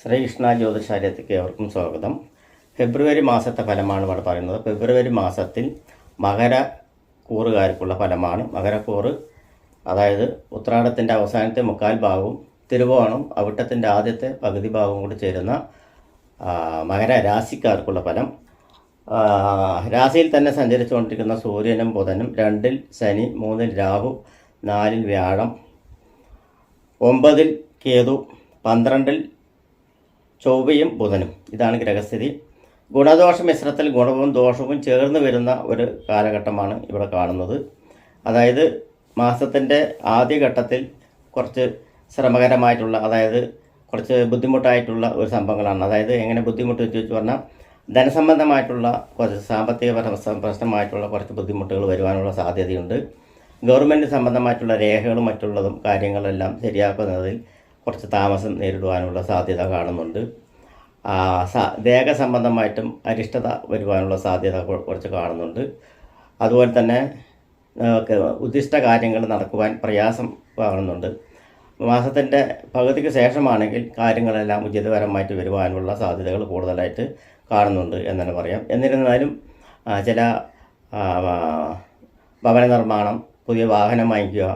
ശ്രീകൃഷ്ണ ജ്യോതിഷാലയത്തിലേക്ക് ഏവർക്കും സ്വാഗതം. ഫെബ്രുവരി മാസത്തെ ഫലമാണ് ഇവിടെ പറയുന്നത്. ഫെബ്രുവരി മാസത്തിൽ മകരക്കൂറുകാർക്കുള്ള ഫലമാണ്. മകരക്കൂറ് അതായത് ഉത്രാടത്തിൻ്റെ അവസാനത്തെ മുക്കാൽ ഭാഗവും തിരുവോണം അവിട്ടത്തിൻ്റെ ആദ്യത്തെ പകുതി ഭാഗവും കൂടി ചേരുന്ന മകര രാശിക്കാർക്കുള്ള ഫലം. രാശിയിൽ തന്നെ സഞ്ചരിച്ചുകൊണ്ടിരിക്കുന്ന സൂര്യനും ബുധനും 2-ൽ ശനി, 3-ൽ രാഹു, 4-ൽ വ്യാഴം, 9-ൽ കേതു, 12-ൽ ചൊവ്വയും ബുധനും. ഇതാണ് ഗ്രഹസ്ഥിതി. ഗുണദോഷ മിശ്രത്തിൽ ഗുണവും ദോഷവും ചേർന്ന് വരുന്ന ഒരു കാലഘട്ടമാണ് ഇവിടെ കാണുന്നത്. അതായത് മാസത്തിൻ്റെ ആദ്യഘട്ടത്തിൽ കുറച്ച് ശ്രമകരമായിട്ടുള്ള, അതായത് കുറച്ച് ബുദ്ധിമുട്ടായിട്ടുള്ള ഒരു സംഭവങ്ങളാണ്. അതായത് എങ്ങനെ ബുദ്ധിമുട്ട് ചോദിച്ചു പറഞ്ഞാൽ ധനസംബന്ധമായിട്ടുള്ള കുറച്ച് സാമ്പത്തിക പ്രശ്നമായിട്ടുള്ള കുറച്ച് ബുദ്ധിമുട്ടുകൾ വരുവാനുള്ള സാധ്യതയുണ്ട്. ഗവൺമെൻറ് സംബന്ധമായിട്ടുള്ള രേഖകളും മറ്റുള്ളതും കാര്യങ്ങളെല്ലാം ശരിയാക്കുന്നതിൽ കുറച്ച് താമസം നേരിടുവാനുള്ള സാധ്യത കാണുന്നുണ്ട്. ദേഹ സംബന്ധമായിട്ടും അരിഷ്ടത വരുവാനുള്ള സാധ്യത കുറച്ച് കാണുന്നുണ്ട്. അതുപോലെ തന്നെ ഉദ്ദിഷ്ട കാര്യങ്ങൾ നടക്കുവാൻ പ്രയാസം കാണുന്നുണ്ട്. മാസത്തിൻ്റെ പകുതിക്ക് ശേഷമാണെങ്കിൽ കാര്യങ്ങളെല്ലാം ഉചിതപരമായിട്ട് വരുവാനുള്ള സാധ്യതകൾ കൂടുതലായിട്ട് കാണുന്നുണ്ട് എന്ന് തന്നെ പറയാം. എന്നിരുന്നാലും ചില ഭവന നിർമ്മാണം, പുതിയ വാഹനം വാങ്ങിക്കുക,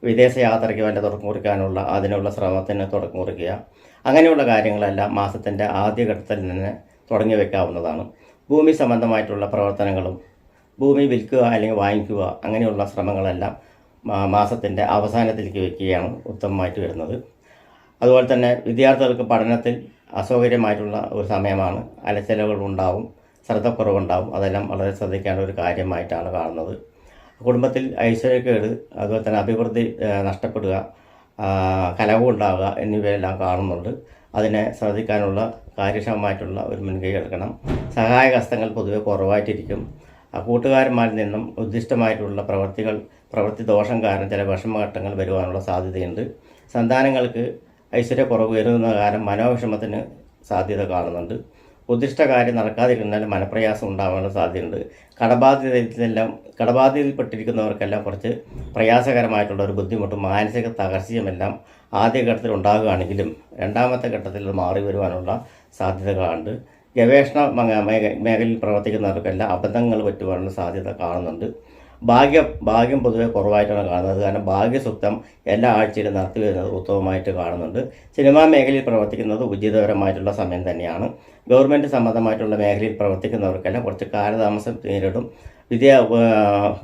വിദേശ യാത്രയ്ക്ക് വേണ്ട തുടക്കം കുറിക്കാനുള്ള അതിനുള്ള ശ്രമത്തിന് തുടക്കം കുറിക്കുക, അങ്ങനെയുള്ള കാര്യങ്ങളെല്ലാം മാസത്തിൻ്റെ ആദ്യഘട്ടത്തിൽ തന്നെ തുടങ്ങി വയ്ക്കാവുന്നതാണ്. ഭൂമി സംബന്ധമായിട്ടുള്ള പ്രവർത്തനങ്ങളും ഭൂമി വിൽക്കുക അല്ലെങ്കിൽ വാങ്ങിക്കുക അങ്ങനെയുള്ള ശ്രമങ്ങളെല്ലാം മാസത്തിൻ്റെ അവസാനത്തിലേക്ക് വയ്ക്കുകയാണ് ഉത്തമമായിട്ട് വരുന്നത്. അതുപോലെ തന്നെ വിദ്യാർത്ഥികൾക്ക് പഠനത്തിൽ അസൗകര്യമായിട്ടുള്ള ഒരു സമയമാണ്. അലച്ചിലകൾ ഉണ്ടാവും, ശ്രദ്ധക്കുറവുണ്ടാവും. അതെല്ലാം വളരെ ശ്രദ്ധിക്കേണ്ട ഒരു കാര്യമായിട്ടാണ് കാണുന്നത്. കുടുംബത്തിൽ ഐശ്വര്യക്കേട്, അതുപോലെ തന്നെ അഭിവൃദ്ധി നഷ്ടപ്പെടുക, കലഹം ഉണ്ടാവുക എന്നിവയെല്ലാം കാണുന്നുണ്ട്. അതിനെ ശ്രദ്ധിക്കാനുള്ള കാര്യക്ഷമമായിട്ടുള്ള ഒരു മുൻകൈ എടുക്കണം. സഹായഹസ്തങ്ങൾ പൊതുവെ കുറവായിട്ടിരിക്കും. കൂട്ടുകാരന്മാരിൽ നിന്നും ഉദ്ദിഷ്ടമായിട്ടുള്ള പ്രവൃത്തി ദോഷം കാരണം ചില വിഷമഘട്ടങ്ങൾ വരുവാനുള്ള സാധ്യതയുണ്ട്. സന്താനങ്ങൾക്ക് ഐശ്വര്യക്കുറവ് വരുന്ന കാരണം മനോവിഷമത്തിന് സാധ്യത കാണുന്നുണ്ട്. ഉദ്ദിഷ്ട കാര്യം നടക്കാതിരുന്നാൽ മനപ്രയാസം ഉണ്ടാകാനുള്ള സാധ്യതയുണ്ട്. കടബാധ്യതയിൽപ്പെട്ടിരിക്കുന്നവർക്കെല്ലാം കുറച്ച് പ്രയാസകരമായിട്ടുള്ള ഒരു ബുദ്ധിമുട്ടും മാനസിക തകർച്ചയുമെല്ലാം ആദ്യഘട്ടത്തിൽ ഉണ്ടാകുകയാണെങ്കിലും രണ്ടാമത്തെ ഘട്ടത്തിൽ മാറി വരുവാനുള്ള സാധ്യതകളുണ്ട്. ഗവേഷണ മേഖലയിൽ പ്രവർത്തിക്കുന്നവർക്കെല്ലാം അബദ്ധങ്ങൾ പറ്റുവാനുള്ള സാധ്യത കാണുന്നുണ്ട്. ഭാഗ്യം പൊതുവെ കുറവായിട്ടാണ് കാണുന്നത്. കാരണം ഭാഗ്യസുക്തം എല്ലാ ആഴ്ചയിലും നടത്തി വരുന്നത് ഉത്തമമായിട്ട് കാണുന്നുണ്ട്. സിനിമാ മേഖലയിൽ പ്രവർത്തിക്കുന്നത് ഉചിതപരമായിട്ടുള്ള സമയം തന്നെയാണ്. ഗവൺമെൻറ് സംബന്ധമായിട്ടുള്ള മേഖലയിൽ പ്രവർത്തിക്കുന്നവർക്കെല്ലാം കുറച്ച് കാലതാമസം നേരിടും.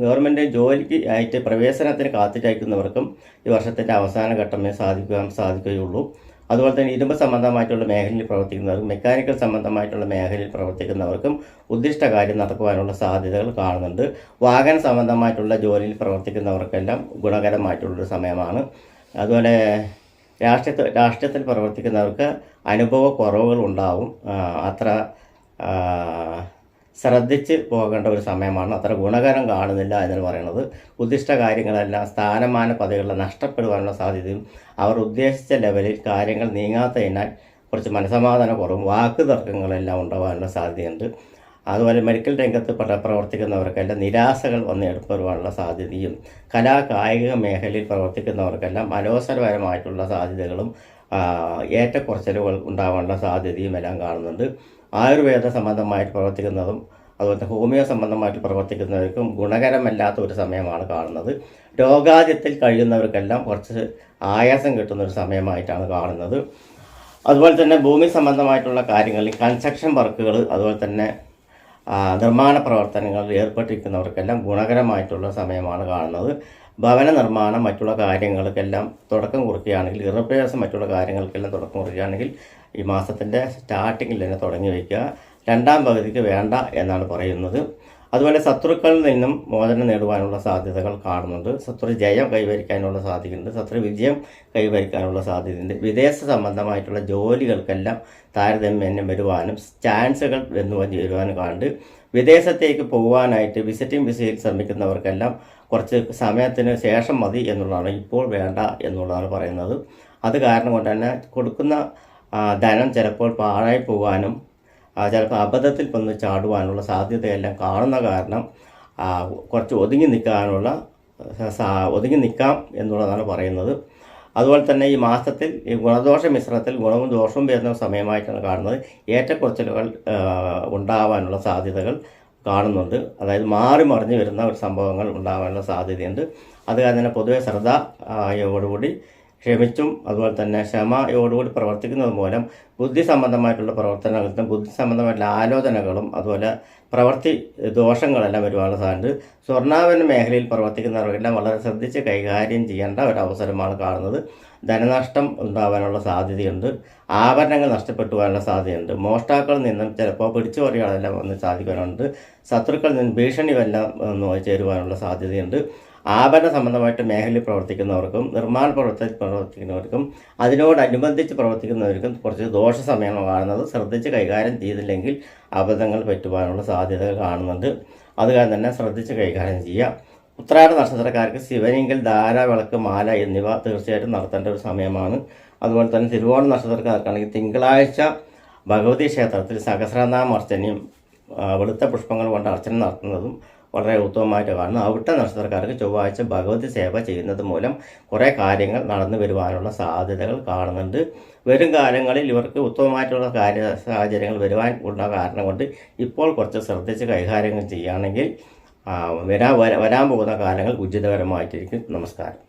ഗവൺമെൻറ് ജോലിക്ക് ആയിട്ട് പ്രവേശനത്തിന് കാത്തിരിക്കുന്നവർക്കും ഈ വർഷത്തിൻ്റെ അവസാന ഘട്ടമേ സാധിക്കുകയുള്ളൂ. അതുപോലെ തന്നെ ഇരുമ്പ് സംബന്ധമായിട്ടുള്ള മേഖലയിൽ പ്രവർത്തിക്കുന്നവർക്കും മെക്കാനിക്കൽ സംബന്ധമായിട്ടുള്ള മേഖലയിൽ പ്രവർത്തിക്കുന്നവർക്കും ഉദ്ദിഷ്ട കാര്യം നടക്കുവാനുള്ള സാധ്യതകൾ കാണുന്നുണ്ട്. വാഹന സംബന്ധമായിട്ടുള്ള ജോലിയിൽ പ്രവർത്തിക്കുന്നവർക്കെല്ലാം ഗുണകരമായിട്ടുള്ളൊരു സമയമാണ്. അതുപോലെ രാഷ്ട്രീയത്തിൽ പ്രവർത്തിക്കുന്നവർക്ക് അനുഭവ കുറവുകൾ ഉണ്ടാവും. അത്ര ശ്രദ്ധിച്ച് പോകേണ്ട ഒരു സമയമാണ്. അത്ര ഗുണകരം കാണുന്നില്ല എന്ന് പറയുന്നത്. ഉദ്ദിഷ്ട കാര്യങ്ങളെല്ലാം സ്ഥാനമാന പദവികളിൽ നഷ്ടപ്പെടുവാനുള്ള സാധ്യതയും അവർ ഉദ്ദേശിച്ച ലെവലിൽ കാര്യങ്ങൾ നീങ്ങാത്തതിനാൽ കുറച്ച് മനസമാധാന കുറവും വാക്ക് തർക്കങ്ങളെല്ലാം ഉണ്ടാകാനുള്ള സാധ്യതയുണ്ട്. അതുപോലെ മെഡിക്കൽ രംഗത്ത് പ്രവർത്തിക്കുന്നവർക്കെല്ലാം നിരാശകൾ വന്ന് എടുപ്പുവാനുള്ള സാധ്യതയും കായിക മേഖലയിൽ പ്രവർത്തിക്കുന്നവർക്കെല്ലാം അലോസരപരമായിട്ടുള്ള സാധ്യതകളും ഏറ്റക്കുറച്ചിലുകൾ ഉണ്ടാകാനുള്ള സാധ്യതയും എല്ലാം കാണുന്നുണ്ട്. ആയുർവേദ സംബന്ധമായിട്ട് പ്രവർത്തിക്കുന്നതും അതുപോലെ ഹോമിയോ സംബന്ധമായിട്ട് പ്രവർത്തിക്കുന്നവർക്കും ഗുണകരമല്ലാത്ത ഒരു സമയമാണ് കാണുന്നത്. രോഗാദ്യത്തിൽ കഴിയുന്നവർക്കെല്ലാം കുറച്ച് ആയാസം കിട്ടുന്ന ഒരു സമയമായിട്ടാണ് കാണുന്നത്. അതുപോലെ തന്നെ ഭൂമി സംബന്ധമായിട്ടുള്ള കാര്യങ്ങളിൽ കൺസ്ട്രക്ഷൻ വർക്കുകൾ, അതുപോലെ തന്നെ നിർമ്മാണ പ്രവർത്തനങ്ങളിൽ ഏർപ്പെട്ടിരിക്കുന്നവർക്കെല്ലാം ഗുണകരമായിട്ടുള്ള സമയമാണ് കാണുന്നത്. ഭവന നിർമ്മാണം മറ്റുള്ള കാര്യങ്ങൾക്കെല്ലാം തുടക്കം കുറിക്കുകയാണെങ്കിൽ, ഗൃഹപ്രവേശം മറ്റുള്ള കാര്യങ്ങൾക്കെല്ലാം തുടക്കം കുറിക്കുകയാണെങ്കിൽ ഈ മാസത്തിൻ്റെ സ്റ്റാർട്ടിങ്ങിൽ തന്നെ തുടങ്ങി വയ്ക്കുക. രണ്ടാം പകുതിക്ക് വേണ്ട എന്നാണ് പറയുന്നത്. അതുപോലെ ശത്രുക്കളിൽ നിന്നും മോചനം നേടുവാനുള്ള സാധ്യതകൾ കാണുന്നുണ്ട്. ശത്രു ജയം കൈവരിക്കാനുള്ള സാധ്യതയുണ്ട്. ശത്രു വിജയം കൈവരിക്കാനുള്ള സാധ്യതയുണ്ട്. വിദേശ സംബന്ധമായിട്ടുള്ള ജോലികൾക്കെല്ലാം താരതമ്യം വരുവാനും ചാൻസുകൾ വരുവാനും കാണുന്നുണ്ട്. വിദേശത്തേക്ക് പോകുവാനായിട്ട് വിസിറ്റിംഗ് വിസയിൽ ശ്രമിക്കുന്നവർക്കെല്ലാം കുറച്ച് സമയത്തിന് ശേഷം മതി എന്നുള്ളതാണ്, ഇപ്പോൾ വേണ്ട എന്നുള്ളതാണ് പറയുന്നത്. അത് കാരണം കൊണ്ട് തന്നെ കൊടുക്കുന്ന ധനം ചിലപ്പോൾ പാഴായി പോകാനും ചിലപ്പോൾ അബദ്ധത്തിൽ വന്ന് ചാടുവാനുള്ള സാധ്യതയെല്ലാം കാണുന്ന കാരണം കുറച്ച് ഒതുങ്ങി നിൽക്കാം എന്നുള്ളതാണ് പറയുന്നത്. അതുപോലെ തന്നെ ഈ മാസത്തിൽ ഈ ഗുണദോഷ മിശ്രണത്തിൽ ഗുണവും ദോഷവും വരുന്ന സമയമായിട്ടാണ് കാണുന്നത്. ഏറ്റക്കുറച്ചിലുകൾ ഉണ്ടാവാനുള്ള സാധ്യതകൾ കാണുന്നുണ്ട്. അതായത് മാറി മറിഞ്ഞ് വരുന്ന ഒരു സംഭവങ്ങൾ ഉണ്ടാകാനുള്ള സാധ്യതയുണ്ട്. അത് കാരണം തന്നെ പൊതുവെ ശ്രദ്ധയോടുകൂടി ക്ഷമിച്ചും അതുപോലെ തന്നെ ക്ഷമയോടുകൂടി പ്രവർത്തിക്കുന്നത് മൂലം ബുദ്ധി സംബന്ധമായിട്ടുള്ള പ്രവർത്തനങ്ങളും ബുദ്ധി സംബന്ധമായിട്ടുള്ള ആലോചനകളും അതുപോലെ പ്രവൃത്തി ദോഷങ്ങളെല്ലാം വരുവാനുള്ള സാധ്യത. സ്വർണ്ണാഭരണ മേഖലയിൽ പ്രവർത്തിക്കുന്നവർക്കെല്ലാം വളരെ ശ്രദ്ധിച്ച് കൈകാര്യം ചെയ്യേണ്ട ഒരവസരമാണ് കാണുന്നത്. ധനനഷ്ടം ഉണ്ടാകാനുള്ള സാധ്യതയുണ്ട്. ആഭരണങ്ങൾ നഷ്ടപ്പെട്ടു പോകാനുള്ള സാധ്യതയുണ്ട്. മോഷ്ടാക്കളിൽ നിന്നും ചിലപ്പോൾ പിടിച്ചു പറികളെല്ലാം വന്ന് സാധിക്കാനുണ്ട്. ശത്രുക്കളിൽ നിന്ന് ഭീഷണി എല്ലാം ചേരുവാനുള്ള സാധ്യതയുണ്ട്. ആഭരണ സംബന്ധമായിട്ട് മേഖലയിൽ പ്രവർത്തിക്കുന്നവർക്കും നിർമ്മാണ പ്രവർത്തിക്കുന്നവർക്കും അതിനോടനുബന്ധിച്ച് പ്രവർത്തിക്കുന്നവർക്കും കുറച്ച് ദോഷ സമയമാണ് കാണുന്നത്. ശ്രദ്ധിച്ച് കൈകാര്യം ചെയ്തില്ലെങ്കിൽ അബദ്ധങ്ങൾ പറ്റുവാനുള്ള സാധ്യതകൾ കാണുന്നുണ്ട്. അത് കാരണം തന്നെ ശ്രദ്ധിച്ച് കൈകാര്യം ചെയ്യുക. ഉത്രാട നക്ഷത്രക്കാർക്ക് ശിവനെങ്കിൽ ധാര, വിളക്ക്, മാല എന്നിവ തീർച്ചയായിട്ടും നടത്തേണ്ട ഒരു സമയമാണ്. അതുപോലെ തന്നെ തിരുവോണ നക്ഷത്രക്കാർക്കാണെങ്കിൽ തിങ്കളാഴ്ച ഭഗവതി ക്ഷേത്രത്തിൽ സഹസ്രനാമ അർച്ചനയും വെളുത്ത പുഷ്പങ്ങൾ കൊണ്ട് അർച്ചന നടത്തുന്നതും വളരെ ഉത്തമമായിട്ട് കാണുന്നു. അവിട്ട നക്ഷത്രക്കാർക്ക് ചൊവ്വാഴ്ച ഭഗവതി സേവ ചെയ്യുന്നത് മൂലം കുറേ കാര്യങ്ങൾ നടന്നു വരുവാനുള്ള സാധ്യതകൾ കാണുന്നുണ്ട്. വരും കാലങ്ങളിൽ ഇവർക്ക് ഉത്തമമായിട്ടുള്ള സാഹചര്യങ്ങൾ വരുവാൻ ഉള്ള കാരണം കൊണ്ട് ഇപ്പോൾ കുറച്ച് ശ്രദ്ധിച്ച് കൈകാര്യങ്ങൾ ചെയ്യുകയാണെങ്കിൽ വരാൻ പോകുന്ന കാലങ്ങൾ ഉചിതകരമായിട്ടിരിക്കും. നമസ്കാരം.